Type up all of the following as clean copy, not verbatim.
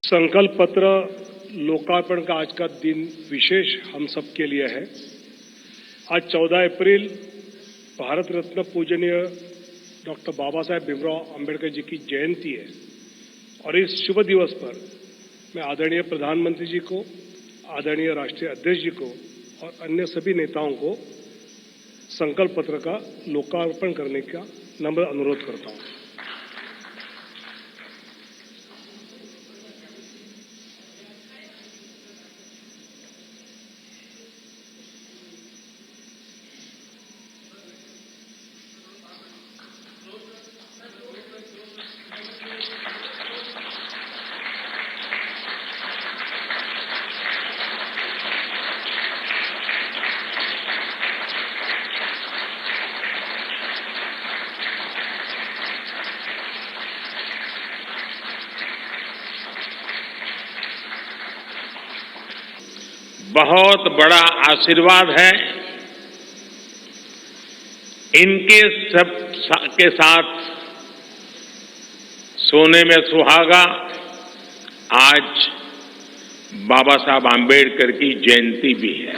संकल्प पत्र लोकार्पण का आज का दिन विशेष हम सब के लिए है। आज 14 अप्रैल भारत रत्न पूजनीय डॉक्टर बाबा साहेब भीमराव अंबेडकर जी की जयंती है और इस शुभ दिवस पर मैं आदरणीय प्रधानमंत्री जी को, आदरणीय राष्ट्रीय अध्यक्ष जी को और अन्य सभी नेताओं को संकल्प पत्र का लोकार्पण करने का नम्र अनुरोध करता हूं। बहुत बड़ा आशीर्वाद है। इनके सब के साथ सोने में सुहागा आज बाबा साहब आम्बेडकर की जयंती भी है।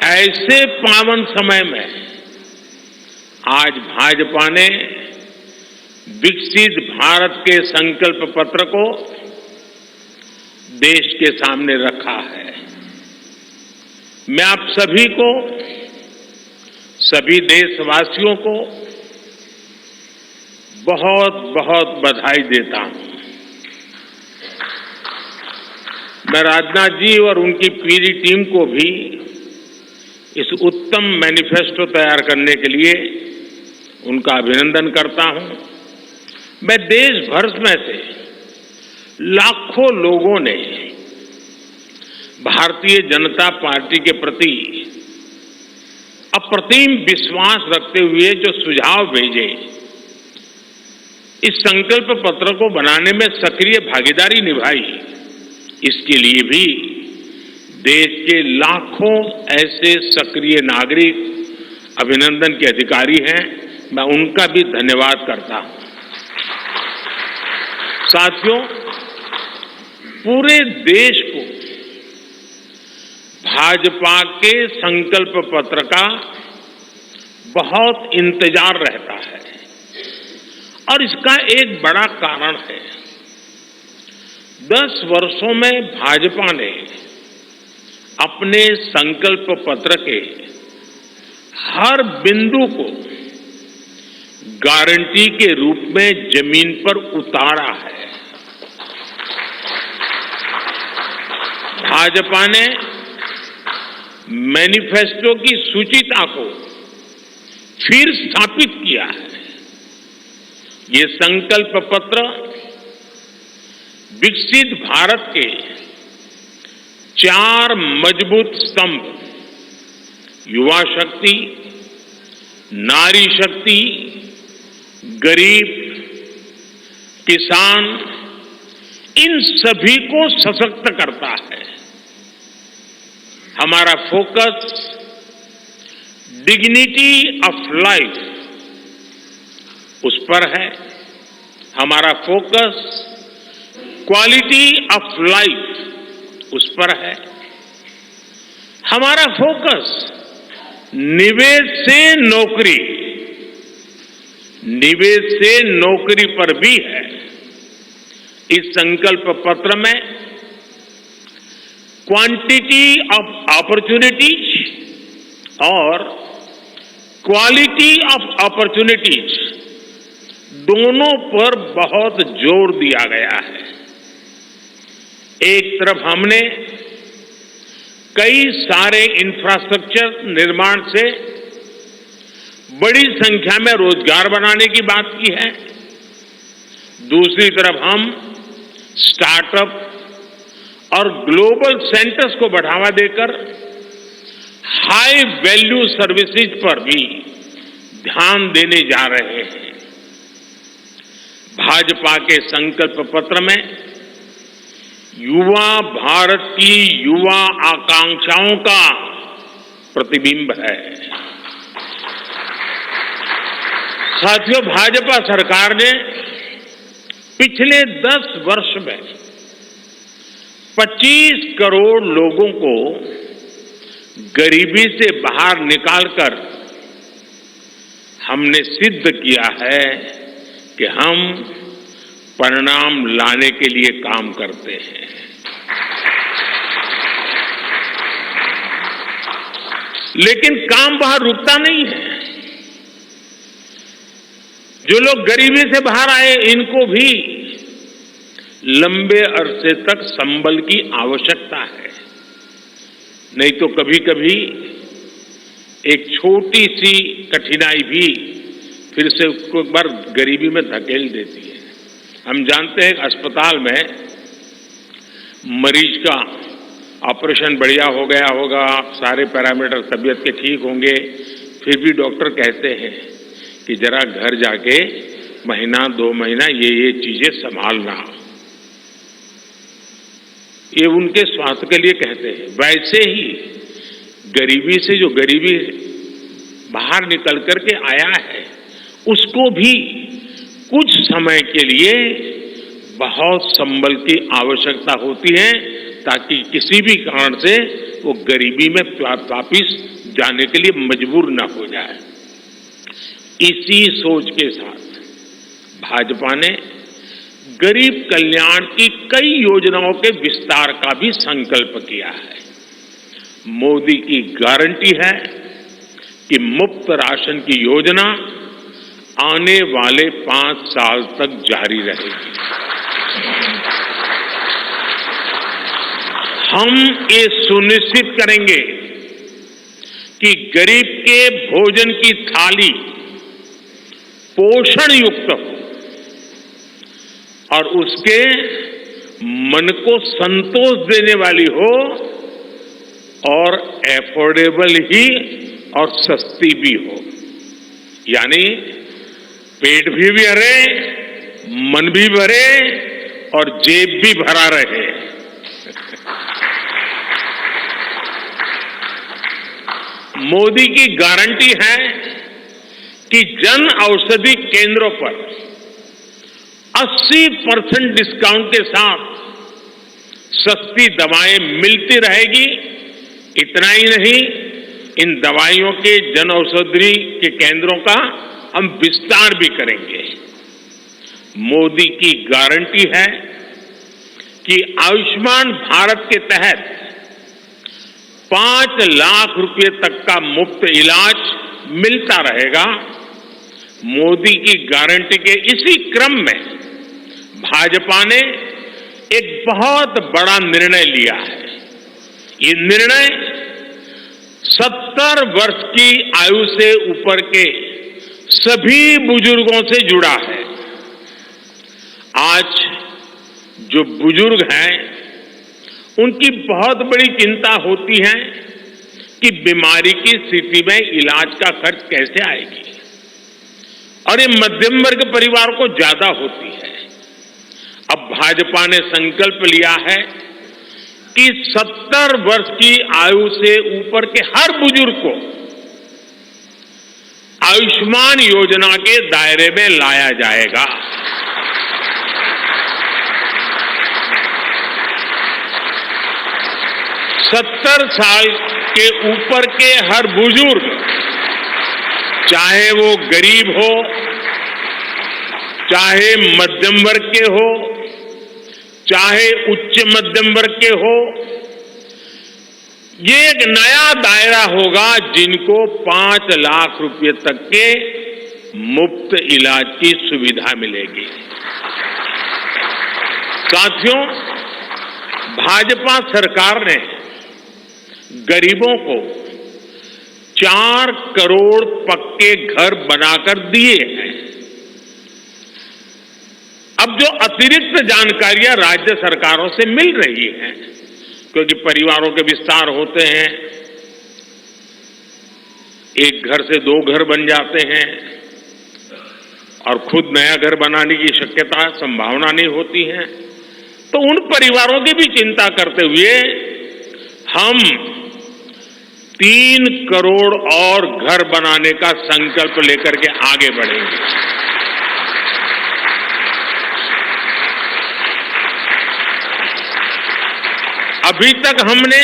ऐसे पावन समय में आज भाजपा ने विकसित भारत के संकल्प पत्र को देश के सामने रखा है। मैं आप सभी को, सभी देशवासियों को बहुत बहुत बधाई देता हूं। मैं राजनाथ जी और उनकी पूरी टीम को भी इस उत्तम मैनिफेस्टो तैयार करने के लिए उनका अभिनंदन करता हूं। मैं देश भर में से लाखों लोगों ने भारतीय जनता पार्टी के प्रति अप्रतिम विश्वास रखते हुए जो सुझाव भेजे, इस संकल्प पत्र को बनाने में सक्रिय भागीदारी निभाई, इसके लिए भी देश के लाखों ऐसे सक्रिय नागरिक अभिनंदन के अधिकारी हैं। मैं उनका भी धन्यवाद करता हूं। साथियों, पूरे देश को भाजपा के संकल्प पत्र का बहुत इंतजार रहता है और इसका एक बड़ा कारण है। 10 वर्षों में भाजपा ने अपने संकल्प पत्र के हर बिंदु को गारंटी के रूप में जमीन पर उतारा है। भाजपा ने मैनिफेस्टो की सूचिता को फिर स्थापित किया है। ये संकल्प पत्र विकसित भारत के 4 मजबूत स्तंभ, युवा शक्ति, नारी शक्ति, गरीब, किसान, इन सभी को सशक्त करता है। हमारा फोकस डिग्निटी ऑफ लाइफ उस पर है। हमारा फोकस क्वालिटी ऑफ लाइफ उस पर है। हमारा फोकस निवेश से नौकरी, निवेश से नौकरी पर भी है। इस संकल्प पत्र में क्वांटिटी ऑफ अपॉर्चुनिटीज और क्वालिटी ऑफ अपॉर्चुनिटीज दोनों पर बहुत जोर दिया गया है। एक तरफ हमने कई सारे इंफ्रास्ट्रक्चर निर्माण से बड़ी संख्या में रोजगार बनाने की बात की है। दूसरी तरफ हम स्टार्टअप और ग्लोबल सेंटर्स को बढ़ावा देकर हाई वैल्यू सर्विसेज पर भी ध्यान देने जा रहे हैं। भाजपा के संकल्प पत्र में युवा भारत की युवा आकांक्षाओं का प्रतिबिंब है। साथियों, भाजपा सरकार ने पिछले 10 वर्ष में 25 करोड़ लोगों को गरीबी से बाहर निकालकर हमने सिद्ध किया है कि हम परिणाम लाने के लिए काम करते हैं। लेकिन काम वहां रुकता नहीं है। जो लोग गरीबी से बाहर आए, इनको भी लंबे अरसे तक संबल की आवश्यकता है। नहीं तो कभी कभी एक छोटी सी कठिनाई भी फिर से उसको एक बार गरीबी में धकेल देती है। हम जानते हैं अस्पताल में मरीज का ऑपरेशन बढ़िया हो गया होगा, सारे पैरामीटर तबीयत के ठीक होंगे, फिर भी डॉक्टर कहते हैं कि जरा घर जाके महीना 2 महीना ये चीजें संभालना। ये उनके स्वास्थ्य के लिए कहते हैं। वैसे ही गरीबी से जो गरीबी बाहर निकल करके आया है, उसको भी कुछ समय के लिए बहुत संबल की आवश्यकता होती है, ताकि किसी भी कारण से वो गरीबी में वापिस जाने के लिए मजबूर न हो जाए। इसी सोच के साथ भाजपा ने गरीब कल्याण की कई योजनाओं के विस्तार का भी संकल्प किया है। मोदी की गारंटी है कि मुफ्त राशन की योजना आने वाले 5 साल तक जारी रहेगी। हम ये सुनिश्चित करेंगे कि गरीब के भोजन की थाली पोषण युक्त हो और उसके मन को संतोष देने वाली हो, और एफोर्डेबल ही और सस्ती भी हो। यानी पेट भी भरे, मन भी भरे और जेब भी भरा रहे। मोदी की गारंटी है कि जन औषधि केंद्रों पर 80% डिस्काउंट के साथ सस्ती दवाएं मिलती रहेगी। इतना ही नहीं, इन दवाइयों के जन औषधि के केंद्रों का हम विस्तार भी करेंगे। मोदी की गारंटी है कि आयुष्मान भारत के तहत 5 लाख रुपए तक का मुफ्त इलाज मिलता रहेगा। मोदी की गारंटी के इसी क्रम में भाजपा ने एक बहुत बड़ा निर्णय लिया है। ये निर्णय 70 वर्ष की आयु से ऊपर के सभी बुजुर्गों से जुड़ा है। आज जो बुजुर्ग हैं, उनकी बहुत बड़ी चिंता होती है कि बीमारी की स्थिति में इलाज का खर्च कैसे आएगी, और ये मध्यम वर्ग परिवार को ज्यादा होती है। अब भाजपा ने संकल्प लिया है कि 70 वर्ष की आयु से ऊपर के हर बुजुर्ग को आयुष्मान योजना के दायरे में लाया जाएगा। सत्तर साल के ऊपर के हर बुजुर्ग, चाहे वो गरीब हो, चाहे मध्यम वर्ग के हो, चाहे उच्च मध्यम वर्ग के हो, ये एक नया दायरा होगा जिनको 5 लाख रुपए तक के मुफ्त इलाज की सुविधा मिलेगी। साथियों, भाजपा सरकार ने गरीबों को 4 करोड़ पक्के घर बनाकर दिए हैं। अब जो अतिरिक्त जानकारियां राज्य सरकारों से मिल रही हैं, क्योंकि परिवारों के विस्तार होते हैं, एक घर से 2 घर बन जाते हैं और खुद नया घर बनाने की शक्यता संभावना नहीं होती है, तो उन परिवारों की भी चिंता करते हुए हम 3 करोड़ और घर बनाने का संकल्प लेकर के आगे बढ़ेंगे। अभी तक हमने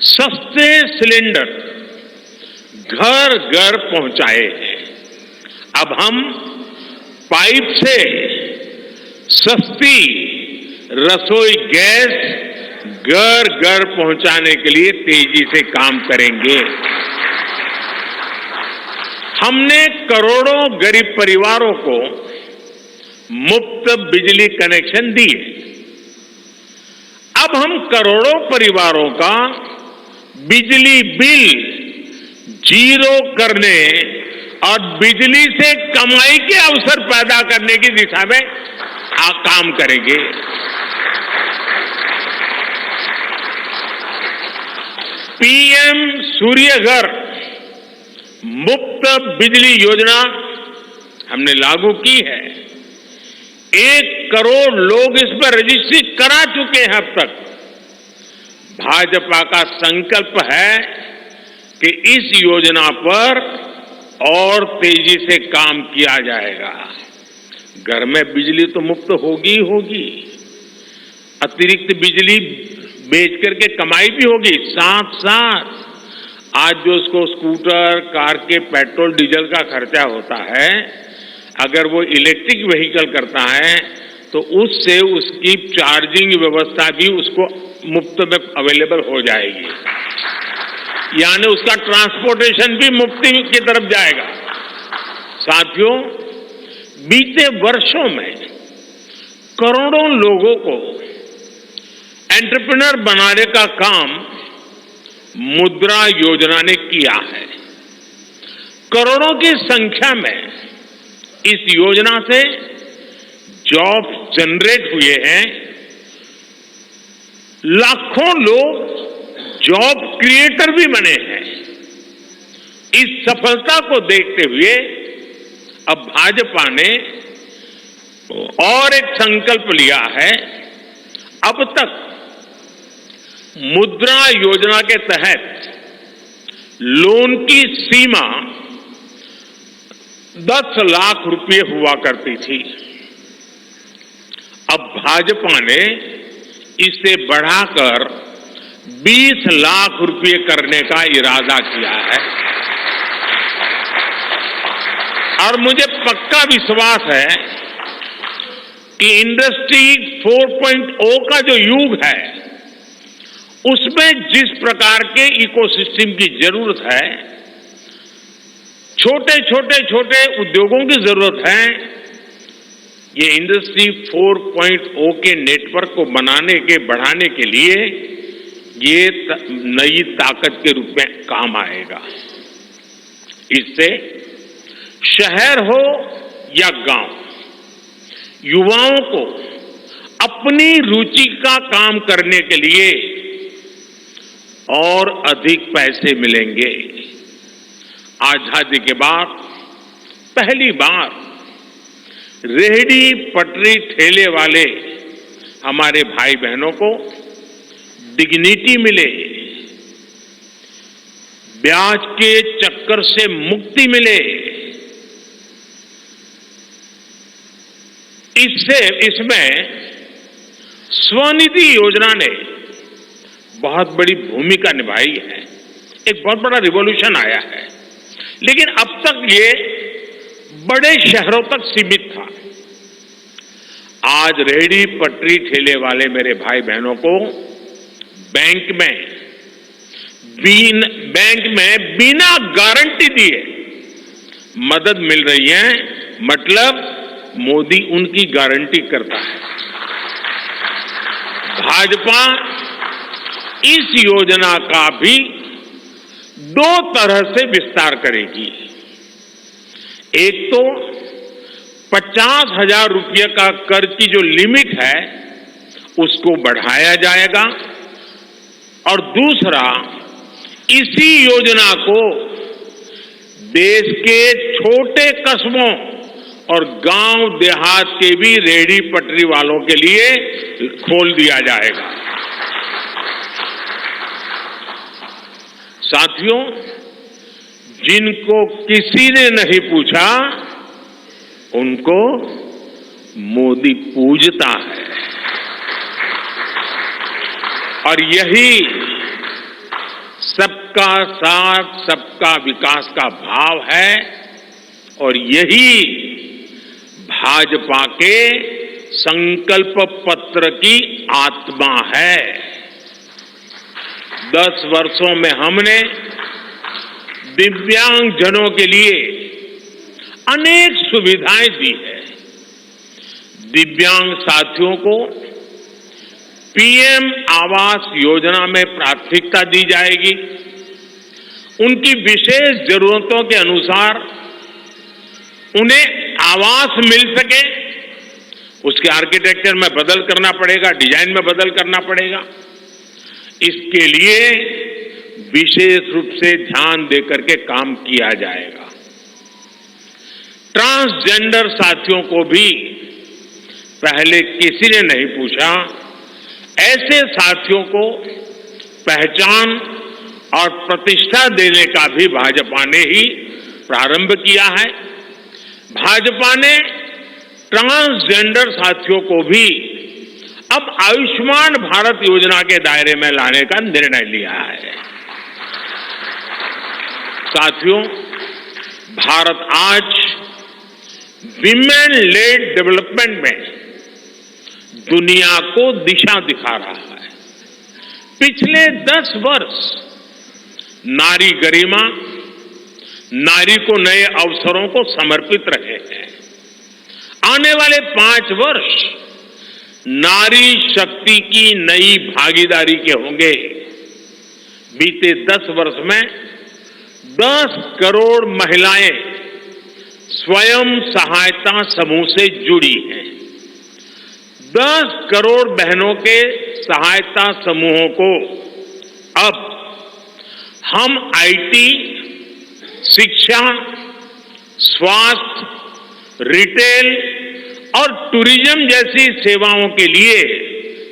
सस्ते सिलेंडर घर घर पहुंचाए हैं। अब हम पाइप से सस्ती रसोई गैस घर घर पहुंचाने के लिए तेजी से काम करेंगे। हमने करोड़ों गरीब परिवारों को मुफ्त बिजली कनेक्शन दिए। अब हम करोड़ों परिवारों का बिजली बिल जीरो करने और बिजली से कमाई के अवसर पैदा करने की दिशा में काम करेंगे। पीएम सूर्य घर मुफ्त बिजली योजना हमने लागू की है। 1 करोड़ लोग इस पर रजिस्ट्री करा चुके हैं अब तक। भाजपा का संकल्प है कि इस योजना पर और तेजी से काम किया जाएगा। घर में बिजली तो मुफ्त होगी ही होगी, अतिरिक्त बिजली बेच करके कमाई भी होगी। साथ साथ आज जो उसको स्कूटर, कार के पेट्रोल डीजल का खर्चा होता है, अगर वो इलेक्ट्रिक व्हीकल करता है तो उससे उसकी चार्जिंग व्यवस्था भी उसको मुफ्त में अवेलेबल हो जाएगी, यानी उसका ट्रांसपोर्टेशन भी मुफ्ती की तरफ जाएगा। साथियों, बीते वर्षों में करोड़ों लोगों को एंटरप्रेन्योर बनाने का काम मुद्रा योजना ने किया है। करोड़ों की संख्या में इस योजना से जॉब जनरेट हुए हैं। लाखों लोग जॉब क्रिएटर भी बने हैं। इस सफलता को देखते हुए अब भाजपा ने और एक संकल्प लिया है। अब तक मुद्रा योजना के तहत लोन की सीमा 10 लाख रुपए हुआ करती थी। अब भाजपा ने इसे बढ़ाकर 20 लाख रुपए करने का इरादा किया है और मुझे पक्का विश्वास है कि इंडस्ट्री 4.0 का जो युग है, उसमें जिस प्रकार के इकोसिस्टम की जरूरत है, छोटे उद्योगों की जरूरत है, ये इंडस्ट्री 4.0 के नेटवर्क को बढ़ाने के लिए ये नई ताकत के रूप में काम आएगा। इससे शहर हो या गांव, युवाओं को अपनी रुचि का काम करने के लिए और अधिक पैसे मिलेंगे। आजादी के बाद पहली बार रेहड़ी पटरी ठेले वाले हमारे भाई बहनों को डिग्निटी मिले, ब्याज के चक्कर से मुक्ति मिले। इसमें स्वनिधि योजना ने बहुत बड़ी भूमिका निभाई है। एक बहुत बड़ा रिवॉल्यूशन आया है, लेकिन अब तक ये बड़े शहरों तक सीमित था। आज रेहड़ी पटरी ठेले वाले मेरे भाई बहनों को बैंक में बिना गारंटी दिए मदद मिल रही है। मतलब मोदी उनकी गारंटी करता है। भाजपा इस योजना का भी 2 तरह से विस्तार करेगी। एक तो 50,000 रुपये का कर्ज की जो लिमिट है उसको बढ़ाया जाएगा, और दूसरा इसी योजना को देश के छोटे कस्बों और गांव देहात के भी रेहड़ी पटरी वालों के लिए खोल दिया जाएगा। साथियों, जिनको किसी ने नहीं पूछा उनको मोदी पूजता है। और यही सबका साथ सबका विकास का भाव है और यही भाजपा के संकल्प पत्र की आत्मा है। 10 वर्षों में हमने दिव्यांगजनों के लिए अनेक सुविधाएं दी है। दिव्यांग साथियों को पीएम आवास योजना में प्राथमिकता दी जाएगी। उनकी विशेष जरूरतों के अनुसार उन्हें आवास मिल सके, उसके आर्किटेक्चर में बदल करना पड़ेगा, डिजाइन में बदल करना पड़ेगा। इसके लिए विशेष रूप से ध्यान देकर के काम किया जाएगा। ट्रांसजेंडर साथियों को भी पहले किसी ने नहीं पूछा, ऐसे साथियों को पहचान और प्रतिष्ठा देने का भी भाजपा ने ही प्रारंभ किया है। भाजपा ने ट्रांसजेंडर साथियों को भी अब आयुष्मान भारत योजना के दायरे में लाने का निर्णय लिया है। साथियों, भारत आज विमेन लेड डेवलपमेंट में दुनिया को दिशा दिखा रहा है। पिछले 10 वर्ष नारी गरिमा, नारी को नए अवसरों को समर्पित रहे हैं। आने वाले 5 वर्ष नारी शक्ति की नई भागीदारी के होंगे। बीते 10 वर्ष में 10 करोड़ महिलाएं स्वयं सहायता समूह से जुड़ी हैं। 10 करोड़ बहनों के सहायता समूहों को अब हम आईटी, शिक्षा, स्वास्थ्य, रिटेल और टूरिज्म जैसी सेवाओं के लिए,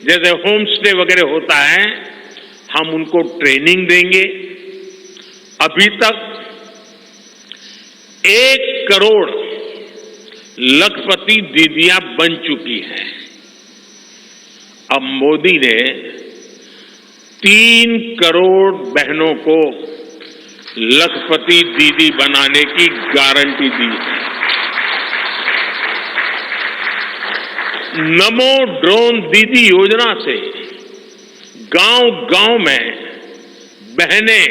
जैसे होम स्टे वगैरह होता है, हम उनको ट्रेनिंग देंगे। अभी तक 1 करोड़ लखपति दीदियां बन चुकी हैं। अब मोदी ने 3 करोड़ बहनों को लखपति दीदी बनाने की गारंटी दी है। नमो ड्रोन दीदी योजना से गांव-गांव में बहनें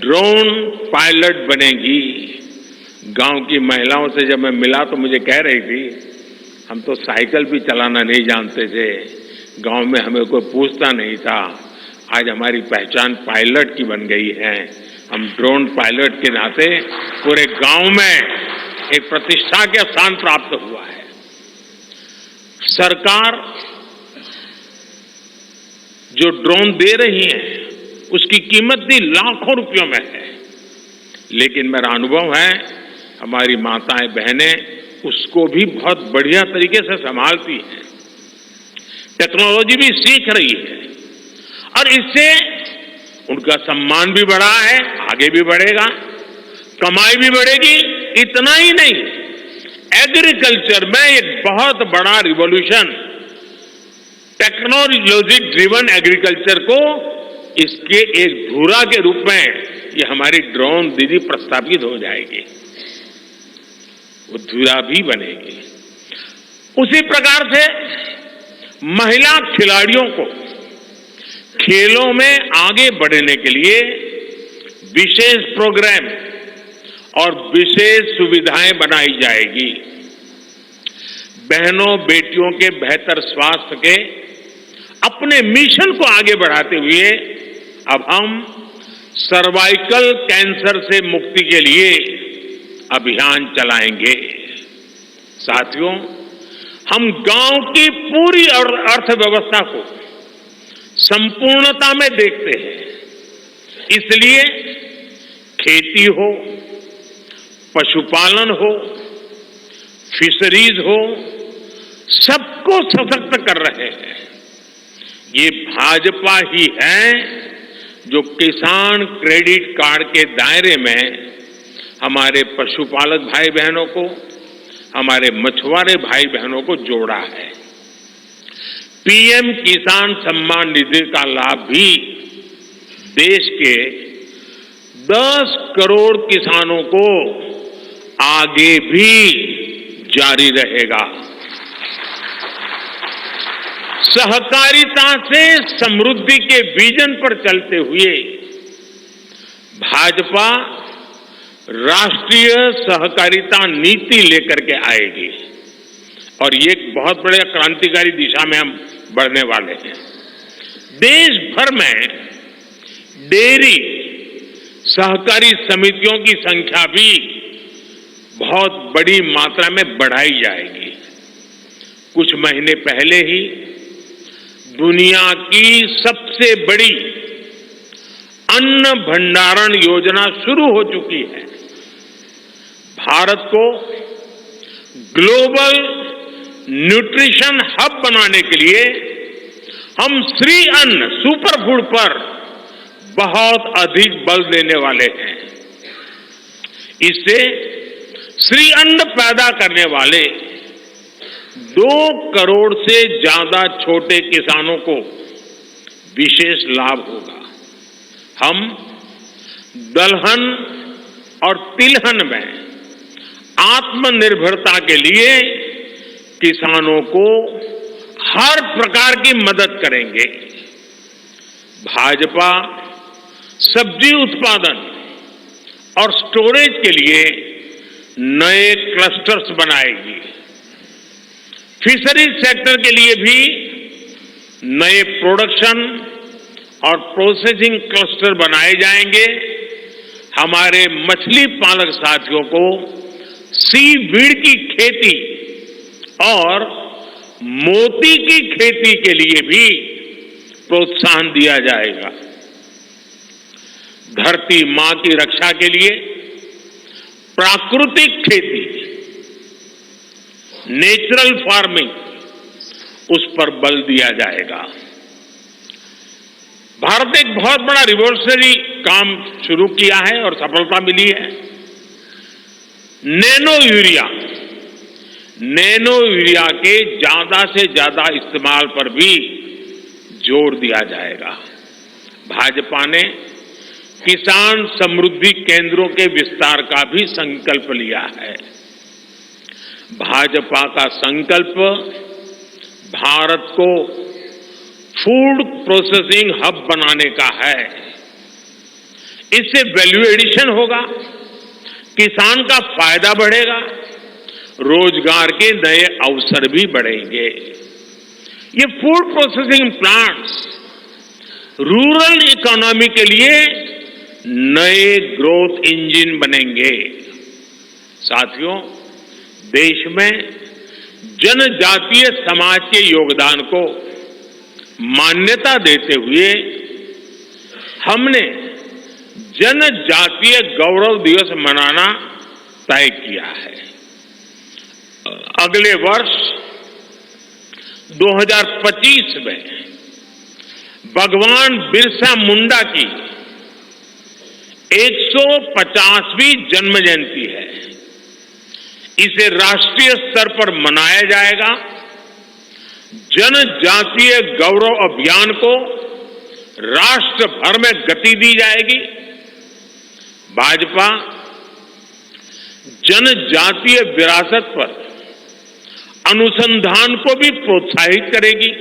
ड्रोन पायलट बनेंगी। गांव की महिलाओं से जब मैं मिला तो मुझे कह रही थी, हम तो साइकिल भी चलाना नहीं जानते थे, गांव में हमें कोई पूछता नहीं था, आज हमारी पहचान पायलट की बन गई है। हम ड्रोन पायलट के नाते पूरे गांव में एक प्रतिष्ठा के स्थान प्राप्त हुआ है। सरकार जो ड्रोन दे रही है उसकी कीमत भी लाखों रुपयों में है, लेकिन मेरा अनुभव है हमारी माताएं बहनें उसको भी बहुत बढ़िया तरीके से संभालती हैं। टेक्नोलॉजी भी सीख रही है और इससे उनका सम्मान भी बढ़ा है, आगे भी बढ़ेगा, कमाई भी बढ़ेगी। इतना ही नहीं, एग्रीकल्चर में एक बहुत बड़ा रिवॉल्यूशन, टेक्नोलॉजी ड्रिवन एग्रीकल्चर को इसके एक धुरा के रूप में ये हमारी ड्रोन दीदी प्रस्तावित हो जाएगी, वो धुरा भी बनेगी। उसी प्रकार से महिला खिलाड़ियों को खेलों में आगे बढ़ने के लिए विशेष प्रोग्राम और विशेष सुविधाएं बनाई जाएगी। बहनों बेटियों के बेहतर स्वास्थ्य के अपने मिशन को आगे बढ़ाते हुए अब हम सर्वाइकल कैंसर से मुक्ति के लिए अभियान चलाएंगे। साथियों, हम गांव की पूरी अर्थव्यवस्था को संपूर्णता में देखते हैं, इसलिए खेती हो, पशुपालन हो, फिशरीज हो, सबको सशक्त कर रहे हैं। ये भाजपा ही है जो किसान क्रेडिट कार्ड के दायरे में हमारे पशुपालक भाई बहनों को, हमारे मछुआरे भाई बहनों को जोड़ा है। पीएम किसान सम्मान निधि का लाभ भी देश के 10 करोड़ किसानों को आगे भी जारी रहेगा। सहकारिता से समृद्धि के विजन पर चलते हुए भाजपा राष्ट्रीय सहकारिता नीति लेकर के आएगी और ये एक बहुत बड़े क्रांतिकारी दिशा में हम बढ़ने वाले हैं। देश भर में डेयरी सहकारी समितियों की संख्या भी बहुत बड़ी मात्रा में बढ़ाई जाएगी। कुछ महीने पहले ही दुनिया की सबसे बड़ी अन्न भंडारण योजना शुरू हो चुकी है। भारत को ग्लोबल न्यूट्रिशन हब बनाने के लिए हम श्री अन्न सुपर फूड पर बहुत अधिक बल देने वाले हैं। इससे श्री अन्न पैदा करने वाले 2 करोड़ से ज्यादा छोटे किसानों को विशेष लाभ होगा। हम दलहन और तिलहन में आत्मनिर्भरता के लिए किसानों को हर प्रकार की मदद करेंगे। भाजपा सब्जी उत्पादन और स्टोरेज के लिए नए क्लस्टर्स बनाएगी। फिशरीज सेक्टर के लिए भी नए प्रोडक्शन और प्रोसेसिंग क्लस्टर बनाए जाएंगे। हमारे मछली पालक साथियों को सीवीड की खेती और मोती की खेती के लिए भी प्रोत्साहन दिया जाएगा। धरती मां की रक्षा के लिए प्राकृतिक खेती, नेचुरल फार्मिंग, उस पर बल दिया जाएगा। भारत एक बहुत बड़ा रिवॉल्यूशनरी काम शुरू किया है और सफलता मिली है। नैनो यूरिया के ज्यादा से ज्यादा इस्तेमाल पर भी जोर दिया जाएगा। भाजपा ने किसान समृद्धि केंद्रों के विस्तार का भी संकल्प लिया है। भाजपा का संकल्प भारत को फूड प्रोसेसिंग हब बनाने का है। इससे वैल्यू एडिशन होगा, किसान का फायदा बढ़ेगा, रोजगार के नए अवसर भी बढ़ेंगे। ये food processing plants rural economy के लिए नए ग्रोथ इंजन बनेंगे। साथियों, देश में जनजातीय समाज के योगदान को मान्यता देते हुए हमने जनजातीय गौरव दिवस मनाना तय किया है। अगले वर्ष 2025 में भगवान बिरसा मुंडा की 150वीं जन्म जयंती है। इसे राष्ट्रीय स्तर पर मनाया जाएगा। जनजातीय गौरव अभियान को राष्ट्र भर में गति दी जाएगी। भाजपा जनजातीय विरासत पर अनुसंधान को भी प्रोत्साहित करेगी।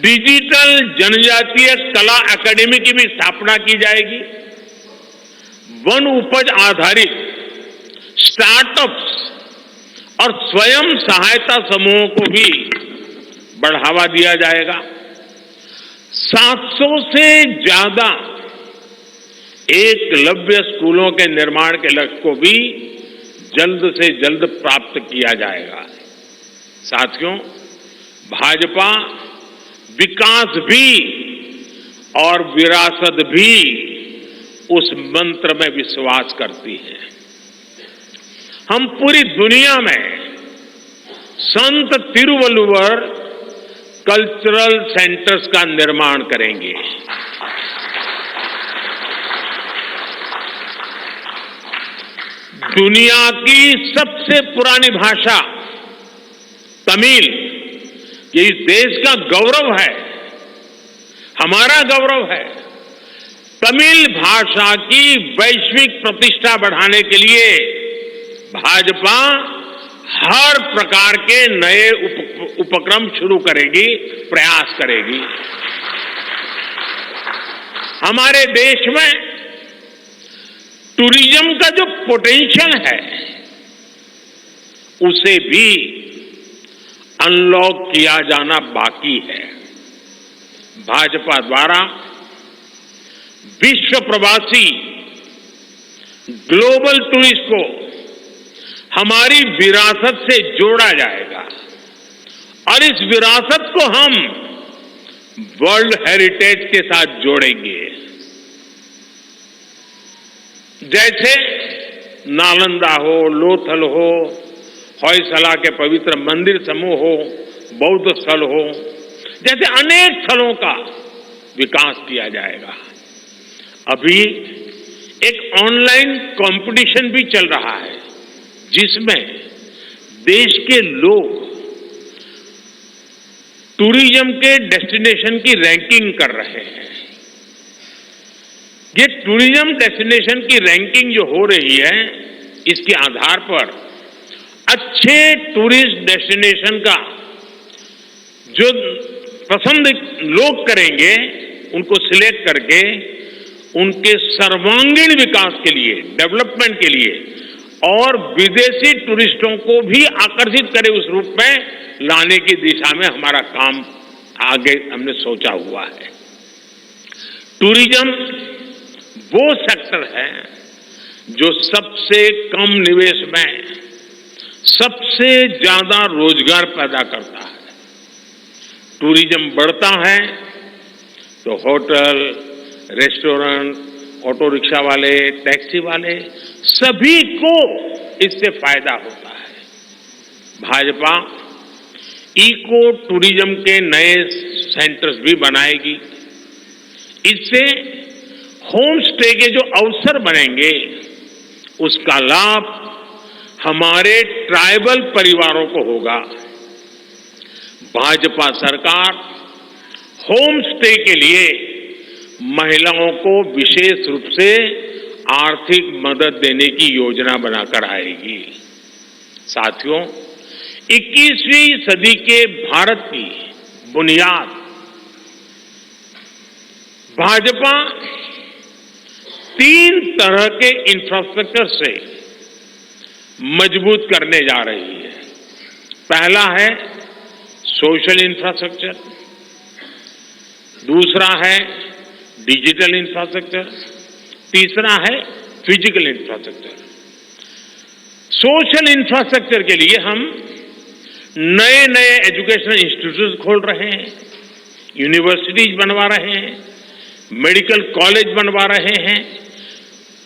डिजिटल जनजातीय कला एकेडमी की भी स्थापना की जाएगी। वन उपज आधारित स्टार्टअप्स और स्वयं सहायता समूहों को भी बढ़ावा दिया जाएगा। 700 से ज्यादा एकलव्य स्कूलों के निर्माण के लक्ष्य को भी जल्द से जल्द प्राप्त किया जाएगा। साथियों, भाजपा विकास भी और विरासत भी उस मंत्र में विश्वास करती है। हम पूरी दुनिया में संत तिरुवल्लुवर कल्चरल सेंटर्स का निर्माण करेंगे। दुनिया की सबसे पुरानी भाषा तमिल ये इस देश का गौरव है, हमारा गौरव है। तमिल भाषा की वैश्विक प्रतिष्ठा बढ़ाने के लिए भाजपा हर प्रकार के नए उपक्रम शुरू करेगी, प्रयास करेगी। हमारे देश में टूरिज्म का जो पोटेंशियल है उसे भी अनलॉक किया जाना बाकी है। भाजपा द्वारा विश्व प्रवासी ग्लोबल टूरिस्ट को हमारी विरासत से जोड़ा जाएगा और इस विरासत को हम वर्ल्ड हेरिटेज के साथ जोड़ेंगे। जैसे नालंदा हो, लोथल हो, होयसला के पवित्र मंदिर समूह हो, बौद्ध स्थल हो, जैसे अनेक स्थलों का विकास किया जाएगा। अभी एक ऑनलाइन कंपटीशन भी चल रहा है जिसमें देश के लोग टूरिज्म के डेस्टिनेशन की रैंकिंग कर रहे हैं। ये टूरिज्म डेस्टिनेशन की रैंकिंग जो हो रही है, इसके आधार पर अच्छे टूरिस्ट डेस्टिनेशन का जो पसंद लोग करेंगे, उनको सिलेक्ट करके उनके सर्वांगीण विकास के लिए, डेवलपमेंट के लिए और विदेशी टूरिस्टों को भी आकर्षित करे उस रूप में लाने की दिशा में हमारा काम आगे हमने सोचा हुआ है। टूरिज्म वो सेक्टर है जो सबसे कम निवेश में सबसे ज्यादा रोजगार पैदा करता है। टूरिज्म बढ़ता है तो होटल, रेस्टोरेंट, ऑटो रिक्शा वाले, टैक्सी वाले सभी को इससे फायदा होता है। भाजपा इको टूरिज्म के नए सेंटर्स भी बनाएगी। इससे होम स्टे के जो अवसर बनेंगे उसका लाभ हमारे ट्राइबल परिवारों को होगा। भाजपा सरकार होम स्टे के लिए महिलाओं को विशेष रूप से आर्थिक मदद देने की योजना बनाकर आएगी। साथियों, 21वीं सदी के भारत की बुनियाद भाजपा 3 तरह के इंफ्रास्ट्रक्चर से मजबूत करने जा रही है। पहला है सोशल इंफ्रास्ट्रक्चर, दूसरा है डिजिटल इंफ्रास्ट्रक्चर, तीसरा है फिजिकल इंफ्रास्ट्रक्चर। सोशल इंफ्रास्ट्रक्चर के लिए हम नए नए एजुकेशनल इंस्टीट्यूट खोल रहे हैं, यूनिवर्सिटीज बनवा रहे हैं, मेडिकल कॉलेज बनवा रहे हैं,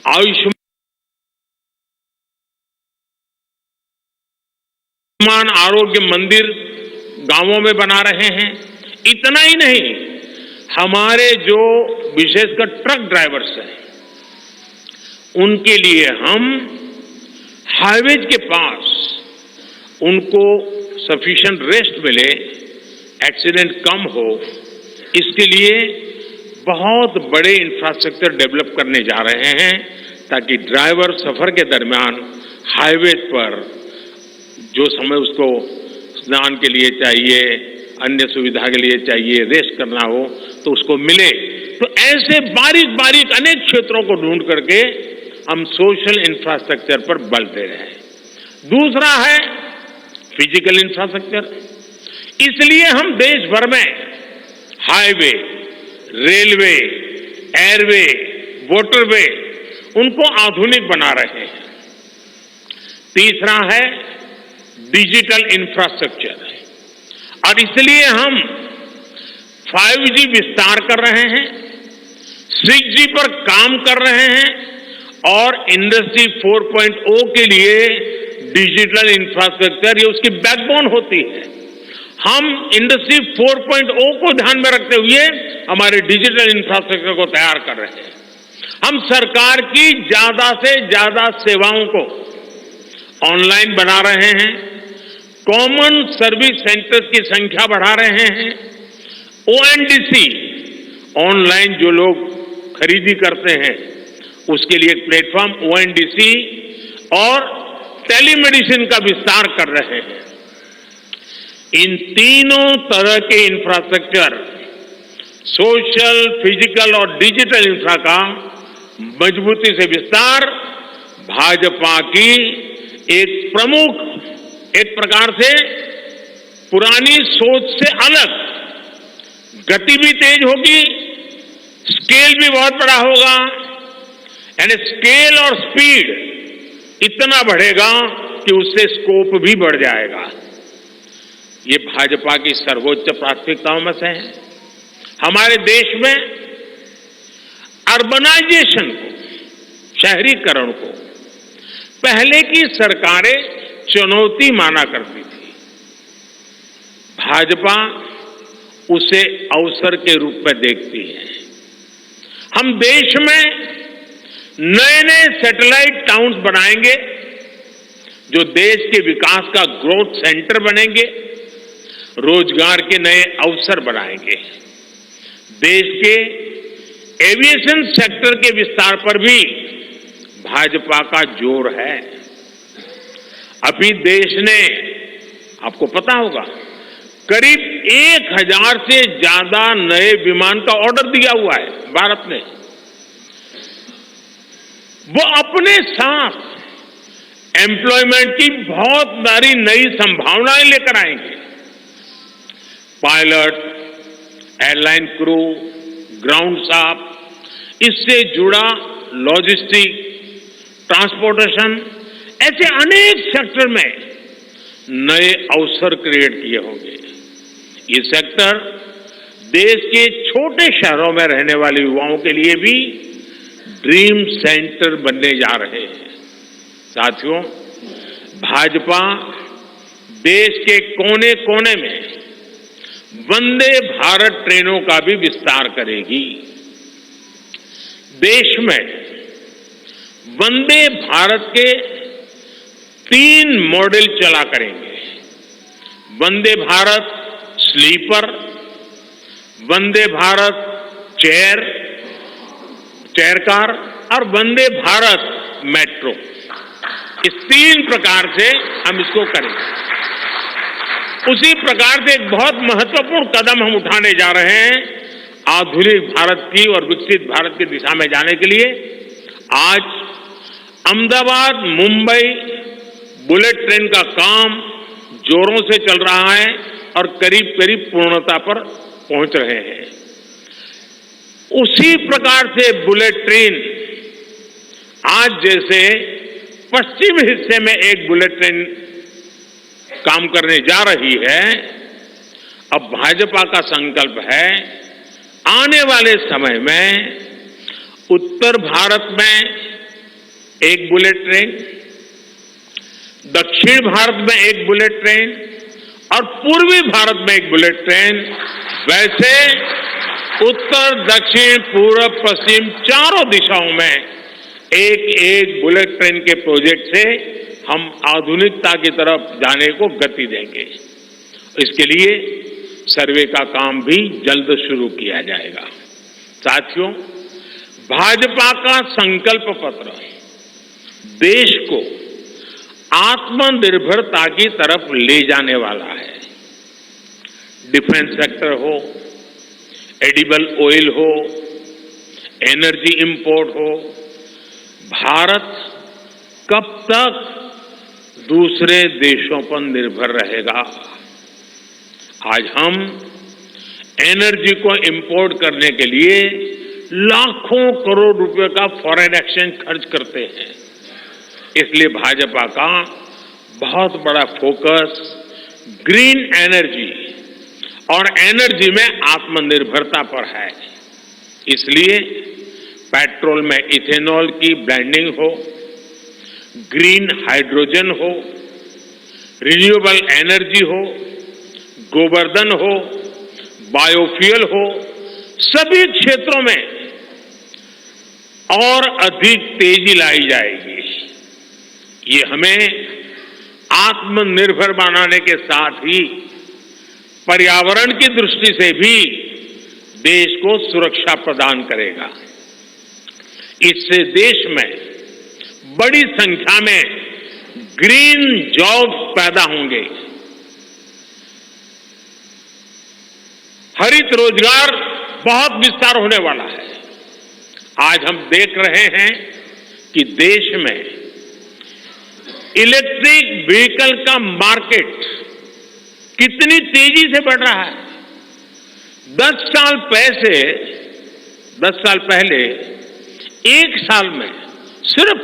आयुष्मान आरोग्य मंदिर गांवों में बना रहे हैं। इतना ही नहीं, हमारे जो विशेषकर ट्रक ड्राइवर्स हैं उनके लिए हम हाईवेज के पास उनको सफिशिएंट रेस्ट मिले, एक्सीडेंट कम हो, इसके लिए बहुत बड़े इंफ्रास्ट्रक्चर डेवलप करने जा रहे हैं ताकि ड्राइवर सफर के दरमियान हाईवे पर जो समय उसको स्नान के लिए चाहिए, अन्य सुविधा के लिए चाहिए, रेस्ट करना हो तो उसको मिले। तो ऐसे बारीक बारीक अनेक क्षेत्रों को ढूंढ करके हम सोशल इंफ्रास्ट्रक्चर पर बल दे रहे हैं। दूसरा है फिजिकल इंफ्रास्ट्रक्चर। इसलिए हम देश भर में हाईवे, रेलवे, एयरवे, वाटरवे उनको आधुनिक बना रहे हैं। तीसरा है डिजिटल इंफ्रास्ट्रक्चर और इसलिए हम 5G विस्तार कर रहे हैं, 6G पर काम कर रहे हैं और इंडस्ट्री 4.0 के लिए डिजिटल इंफ्रास्ट्रक्चर ये उसकी बैकबोन होती है। हम इंडस्ट्री 4.0 को ध्यान में रखते हुए हमारे डिजिटल इंफ्रास्ट्रक्चर को तैयार कर रहे हैं। हम सरकार की ज्यादा से ज्यादा सेवाओं को ऑनलाइन बना रहे हैं, कॉमन सर्विस सेंटर्स की संख्या बढ़ा रहे हैं। ओएनडीसी, ऑनलाइन जो लोग खरीदी करते हैं उसके लिए एक प्लेटफॉर्म ओएनडीसी और टेलीमेडिसिन का विस्तार कर रहे हैं। इन तीनों तरह के इंफ्रास्ट्रक्चर, सोशल, फिजिकल और डिजिटल इंफ्रा का मजबूती से विस्तार भाजपा की एक प्रकार से पुरानी सोच से अलग, गति भी तेज होगी, स्केल भी बहुत बड़ा होगा, यानी स्केल और स्पीड इतना बढ़ेगा कि उससे स्कोप भी बढ़ जाएगा। ये भाजपा की सर्वोच्च प्राथमिकताओं में से है। हमारे देश में अर्बनाइजेशन को, शहरीकरण को पहले की सरकारें चुनौती माना करती थी। भाजपा उसे अवसर के रूप में देखती है। हम देश में नए नए सैटेलाइट टाउन्स बनाएंगे जो देश के विकास का ग्रोथ सेंटर बनेंगे, रोजगार के नए अवसर बनाएंगे। देश के एविएशन सेक्टर के विस्तार पर भी भाजपा का जोर है। अभी देश ने, आपको पता होगा, करीब 1000 से ज्यादा नए विमान का ऑर्डर दिया हुआ है भारत ने। वो अपने साथ एम्प्लॉयमेंट की बहुत सारी नई संभावनाएं लेकर आएंगे। Pilot, airline crew, ground staff, इससे जुड़ा लॉजिस्टिक, ट्रांसपोर्टेशन, ऐसे अनेक सेक्टर में नए अवसर क्रिएट किए होंगे। ये सेक्टर देश के छोटे शहरों में रहने वाले युवाओं के लिए भी ड्रीम सेंटर बनने जा रहे हैं। साथियों, भाजपा देश के कोने कोने में वंदे भारत ट्रेनों का भी विस्तार करेगी। देश में वंदे भारत के 3 मॉडल चला करेंगे। Vande Bharat sleeper, Vande Bharat chair car और वंदे भारत मेट्रो। इस 3 प्रकार से हम इसको करेंगे। उसी प्रकार से एक बहुत महत्वपूर्ण कदम हम उठाने जा रहे हैं आधुनिक भारत की और विकसित भारत की दिशा में जाने के लिए। आज अहमदाबाद मुंबई बुलेट ट्रेन का काम जोरों से चल रहा है और करीब करीब पूर्णता पर पहुंच रहे हैं। उसी प्रकार से बुलेट ट्रेन आज जैसे पश्चिम हिस्से में एक बुलेट ट्रेन काम करने जा रही है, अब भाजपा का संकल्प है आने वाले समय में उत्तर भारत में एक बुलेट ट्रेन, दक्षिण भारत में एक बुलेट ट्रेन और पूर्वी भारत में एक बुलेट ट्रेन, वैसे उत्तर, दक्षिण, पूर्व, पश्चिम चारों दिशाओं में एक एक बुलेट ट्रेन के प्रोजेक्ट से हम आधुनिकता की तरफ जाने को गति देंगे। इसके लिए सर्वे का काम भी जल्द शुरू किया जाएगा। साथियों, भाजपा का संकल्प पत्र देश को आत्मनिर्भरता की तरफ ले जाने वाला है। डिफेंस सेक्टर हो, एडिबल ऑयल हो, एनर्जी इंपोर्ट हो, भारत कब तक दूसरे देशों पर निर्भर रहेगा? आज हम एनर्जी को इंपोर्ट करने के लिए लाखों करोड़ रुपए का फॉरेन एक्सचेंज खर्च करते हैं। इसलिए भाजपा का बहुत बड़ा फोकस ग्रीन एनर्जी और एनर्जी में आत्मनिर्भरता पर है। इसलिए पेट्रोल में इथेनॉल की ब्लेंडिंग हो, ग्रीन हाइड्रोजन हो, रिन्यूएबल एनर्जी हो, गोवर्धन हो, बायोफ्यूल हो, सभी क्षेत्रों में और अधिक तेजी लाई जाएगी। ये हमें आत्मनिर्भर बनाने के साथ ही पर्यावरण की दृष्टि से भी देश को सुरक्षा प्रदान करेगा। इससे देश में बड़ी संख्या में ग्रीन जॉब्स पैदा होंगे। हरित रोजगार बहुत विस्तार होने वाला है। आज हम देख रहे हैं कि देश में इलेक्ट्रिक व्हीकल का मार्केट कितनी तेजी से बढ़ रहा है। 10 साल पहले एक साल में सिर्फ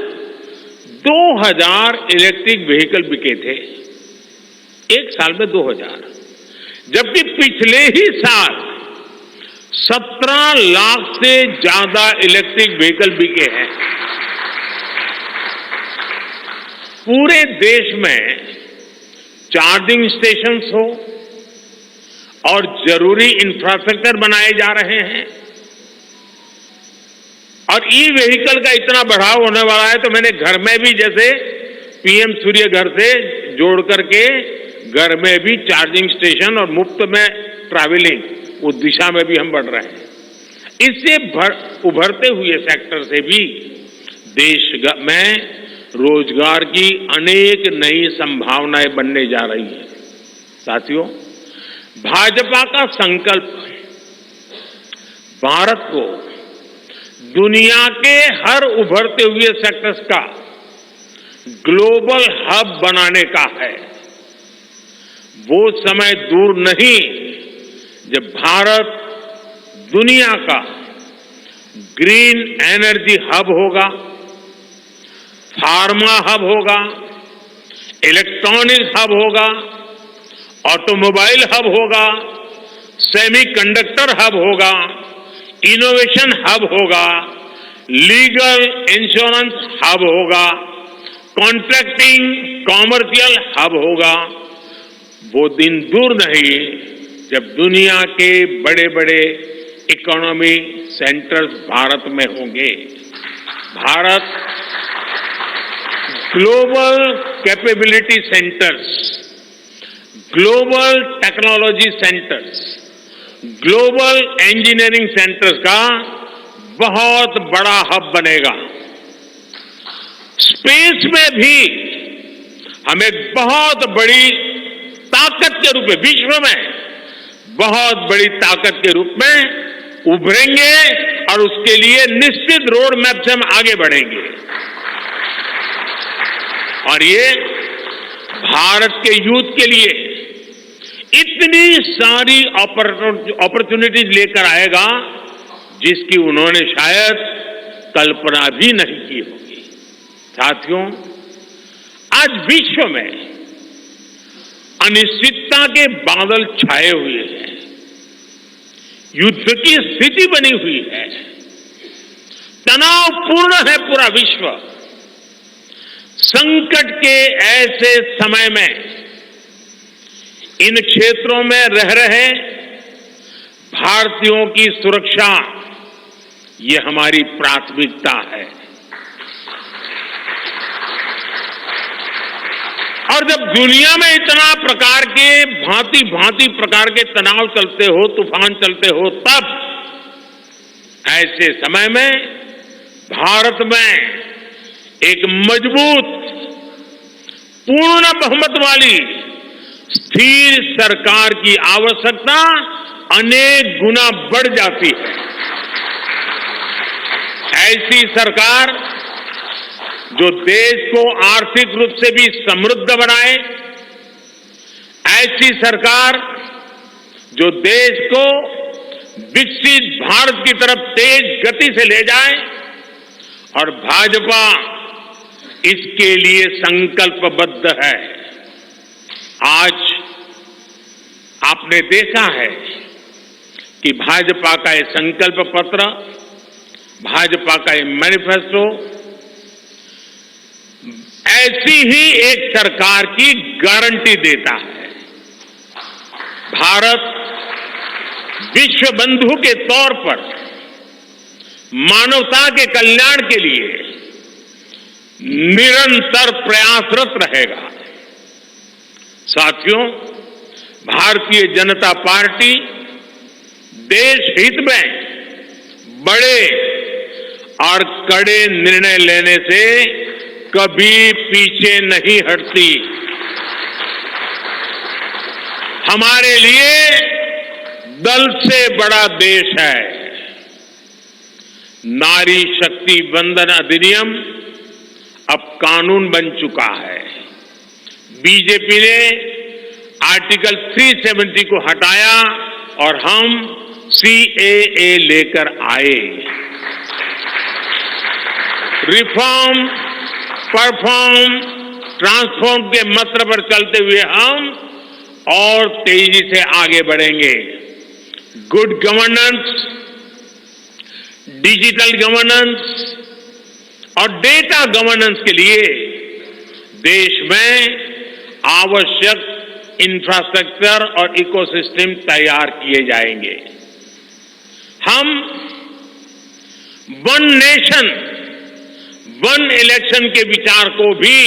2000 इलेक्ट्रिक व्हीकल बिके थे। एक साल में 2000, जबकि पिछले ही साल 17 लाख से ज्यादा इलेक्ट्रिक व्हीकल बिके हैं। पूरे देश में चार्जिंग स्टेशंस हो और जरूरी इंफ्रास्ट्रक्चर बनाए जा रहे हैं और ई व्हीकल का इतना बढ़ाव होने वाला है, तो मैंने घर में भी जैसे पीएम सूर्य घर से जोड़ करके घर में भी चार्जिंग स्टेशन और मुफ्त में ट्रैवलिंग उस दिशा में भी हम बढ़ रहे हैं। इससे उभरते हुए सेक्टर से भी देश में रोजगार की अनेक नई संभावनाएं बनने जा रही है। साथियों, भाजपा का संकल्प भारत को दुनिया के हर उभरते हुए सेक्टर्स का ग्लोबल हब बनाने का है। वो समय दूर नहीं जब भारत दुनिया का ग्रीन एनर्जी हब होगा, फार्मा हब होगा, इलेक्ट्रॉनिक हब होगा, ऑटोमोबाइल हब होगा, सेमीकंडक्टर हब होगा, इनोवेशन हब होगा, लीगल इंश्योरेंस हब होगा, कॉन्ट्रैक्टिंग कॉमर्शियल हब होगा। वो दिन दूर नहीं जब दुनिया के बड़े बड़े इकोनॉमी सेंटर्स भारत में होंगे। Bharat global capability centres, global technology centres, global engineering centres का बहुत बड़ा हब बनेगा। स्पेस में भी हम एक बहुत बड़ी ताकत के रूप में, विश्व में बहुत बड़ी ताकत के रूप में उभरेंगे और उसके लिए निश्चित रोड मैप से हम आगे बढ़ेंगे। और ये भारत के यूथ के लिए इतनी सारी अपॉर्चुनिटीज लेकर आएगा जिसकी उन्होंने शायद कल्पना भी नहीं की होगी। साथियों, आज विश्व में अनिश्चितता के बादल छाए हुए हैं, युद्ध की स्थिति बनी हुई है, तनावपूर्ण है पूरा विश्व। संकट के ऐसे समय में इन क्षेत्रों में रह रहे भारतीयों की सुरक्षा ये हमारी प्राथमिकता है। और जब दुनिया में इतना प्रकार के भांति भांति प्रकार के तनाव चलते हो, तूफान चलते हो, तब ऐसे समय में भारत में एक मजबूत पूर्ण बहुमत वाली स्थिर सरकार की आवश्यकता अनेक गुना बढ़ जाती है। ऐसी सरकार जो देश को आर्थिक रूप से भी समृद्ध बनाए, ऐसी सरकार जो देश को विकसित भारत की तरफ तेज गति से ले जाए, और भाजपा इसके लिए संकल्पबद्ध है। आज आपने देखा है कि भाजपा का ये संकल्प पत्र, भाजपा का ये मैनिफेस्टो ऐसी ही एक सरकार की गारंटी देता है। भारत विश्व बंधु के तौर पर मानवता के कल्याण के लिए निरंतर प्रयासरत रहेगा। साथियों, भारतीय जनता पार्टी देश हित में बड़े और कड़े निर्णय लेने से कभी पीछे नहीं हटती। हमारे लिए दल से बड़ा देश है। नारी शक्ति वंदन अधिनियम अब कानून बन चुका है। बीजेपी ने आर्टिकल 370 को हटाया और हम CAA लेकर आए। रिफॉर्म, परफॉर्म, ट्रांसफॉर्म के मंत्र पर चलते हुए हम और तेजी से आगे बढ़ेंगे। गुड गवर्नेंस, डिजिटल गवर्नेंस और डेटा गवर्नेंस के लिए देश में आवश्यक इंफ्रास्ट्रक्चर और इकोसिस्टम तैयार किए जाएंगे। हम वन नेशन, वन इलेक्शन के विचार को भी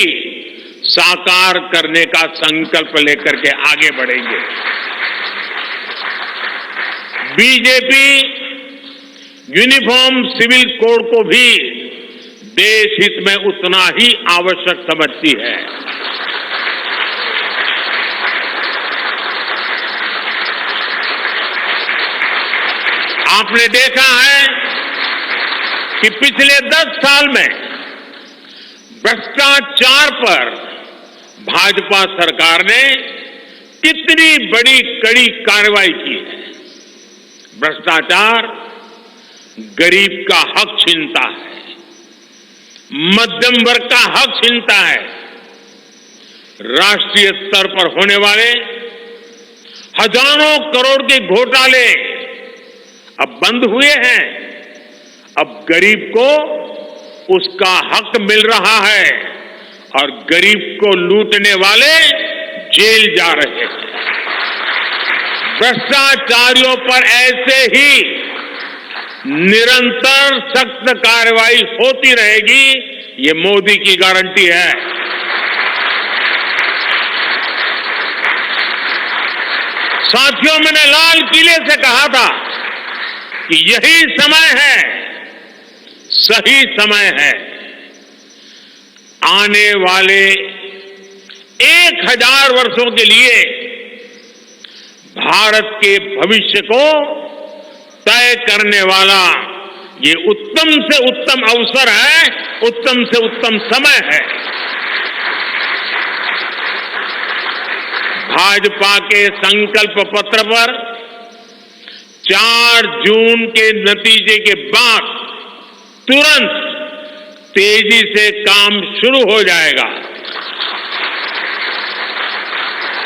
साकार करने का संकल्प लेकर के आगे बढ़ेंगे। बीजेपी यूनिफॉर्म सिविल कोड को भी देश हित में उतना ही आवश्यक समझती है। आपने देखा है कि पिछले 10 साल में भ्रष्टाचार पर भाजपा सरकार ने कितनी बड़ी कड़ी कार्रवाई की है। भ्रष्टाचार गरीब का हक छीनता है, मध्यम वर्ग का हक छीनता है। राष्ट्रीय स्तर पर होने वाले हजारों करोड़ के घोटाले अब बंद हुए हैं। अब गरीब को उसका हक मिल रहा है और गरीब को लूटने वाले जेल जा रहे हैं। भ्रष्टाचारियों पर ऐसे ही निरंतर सख्त कार्रवाई होती रहेगी, ये मोदी की गारंटी है। साथियों, मैंने लाल किले से कहा था कि यही समय है, सही समय है। आने वाले 1000 वर्षों के लिए भारत के भविष्य को तय करने वाला ये उत्तम से उत्तम अवसर है, उत्तम से उत्तम समय है। भाजपा के संकल्प पत्र पर 4 जून के नतीजे के बाद तुरंत तेजी से काम शुरू हो जाएगा।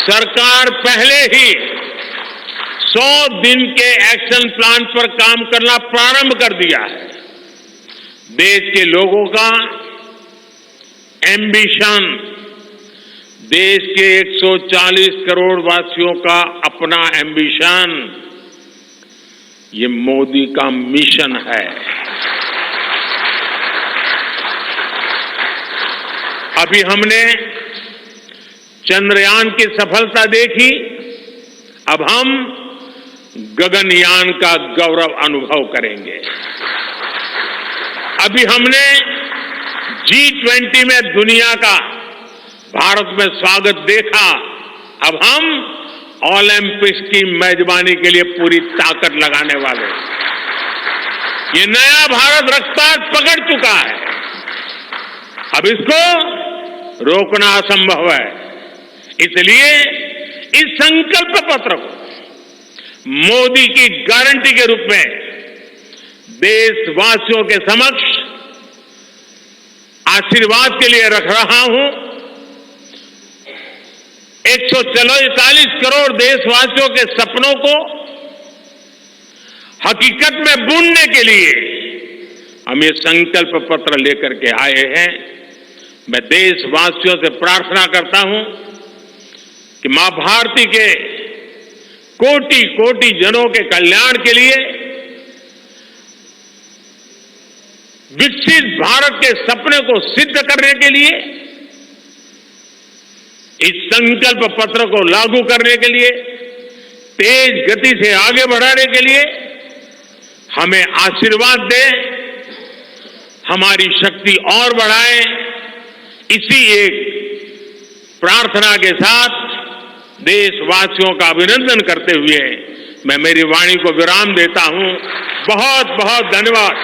सरकार पहले ही 100 दिन के एक्शन प्लान पर काम करना प्रारंभ कर दिया है। देश के लोगों का एम्बिशन, देश के 140 करोड़ वासियों का अपना एम्बिशन, ये मोदी का मिशन है। अभी हमने चंद्रयान की सफलता देखी, अब हम गगनयान का गौरव अनुभव करेंगे। अभी हमने G20 में दुनिया का भारत में स्वागत देखा, अब हम ओलंपिक्स की मेजबानी के लिए पूरी ताकत लगाने वाले। ये नया भारत रफ्तार पकड़ चुका है, अब इसको रोकना असंभव है। इसलिए इस संकल्प पत्र को मोदी की गारंटी के रूप में देशवासियों के समक्ष आशीर्वाद के लिए रख रहा हूं। 144 करोड़ देशवासियों के सपनों को हकीकत में बुनने के लिए हम ये संकल्प पत्र लेकर के आए हैं। मैं देशवासियों से प्रार्थना करता हूं कि मां भारती के कोटि कोटि जनों के कल्याण के लिए, विकसित भारत के सपने को सिद्ध करने के लिए इस संकल्प पत्र को लागू करने के लिए, तेज गति से आगे बढ़ाने के लिए हमें आशीर्वाद दें, हमारी शक्ति और बढ़ाएं। इसी एक प्रार्थना के साथ देशवासियों का अभिनंदन करते हुए मैं मेरी वाणी को विराम देता हूं। बहुत बहुत धन्यवाद।